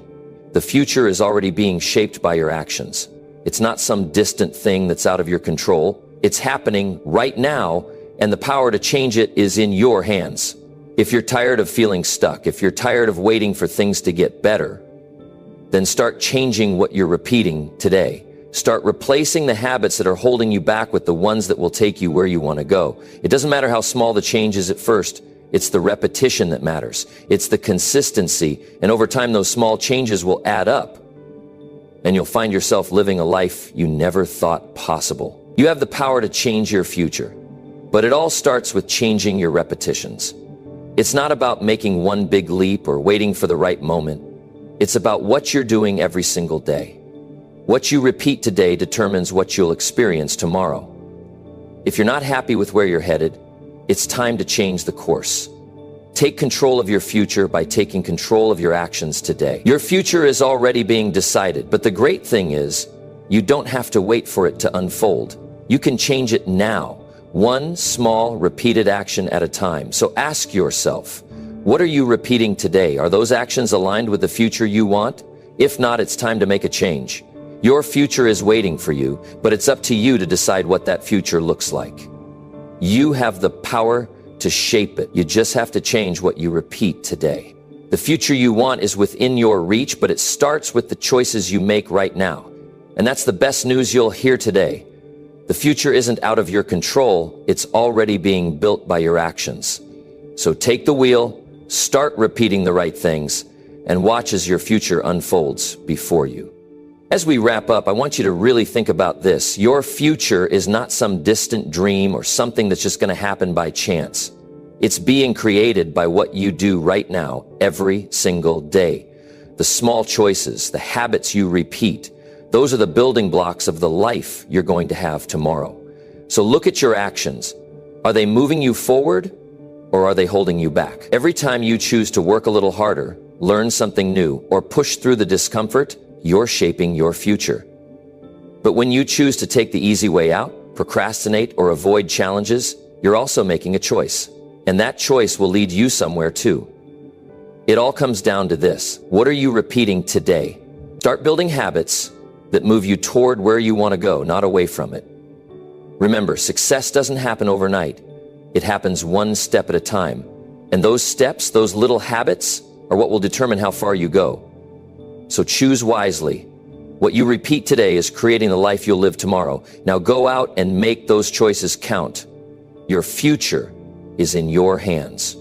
The future is already being shaped by your actions. It's not some distant thing that's out of your control. It's happening right now, and the power to change it is in your hands. If you're tired of feeling stuck, if you're tired of waiting for things to get better, then start changing what you're repeating today. Start replacing the habits that are holding you back with the ones that will take you where you want to go. It doesn't matter how small the change is at first. It's the repetition that matters. It's the consistency. And over time, those small changes will add up. And you'll find yourself living a life you never thought possible. You have the power to change your future. But it all starts with changing your repetitions. It's not about making one big leap or waiting for the right moment. It's about what you're doing every single day. What you repeat today determines what you'll experience tomorrow. If you're not happy with where you're headed, it's time to change the course. Take control of your future by taking control of your actions today. Your future is already being decided, but the great thing is, you don't have to wait for it to unfold. You can change it now, one small, repeated action at a time. So ask yourself, what are you repeating today? Are those actions aligned with the future you want? If not, it's time to make a change. Your future is waiting for you, but it's up to you to decide what that future looks like. You have the power to shape it. You just have to change what you repeat today. The future you want is within your reach, but it starts with the choices you make right now. And that's the best news you'll hear today. The future isn't out of your control. It's already being built by your actions. So take the wheel, start repeating the right things, and watch as your future unfolds before you. As we wrap up, I want you to really think about this. Your future is not some distant dream or something that's just going to happen by chance. It's being created by what you do right now, every single day. The small choices, the habits you repeat, those are the building blocks of the life you're going to have tomorrow. So look at your actions. Are they moving you forward, or are they holding you back? Every time you choose to work a little harder, learn something new, or push through the discomfort, you're shaping your future. But when you choose to take the easy way out, procrastinate, or avoid challenges, you're also making a choice. And that choice will lead you somewhere too. It all comes down to this. What are you repeating today? Start building habits that move you toward where you want to go, not away from it. Remember, success doesn't happen overnight. It happens one step at a time. And those steps, those little habits, are what will determine how far you go. So choose wisely. What you repeat today is creating the life you'll live tomorrow. Now go out and make those choices count. Your future is in your hands.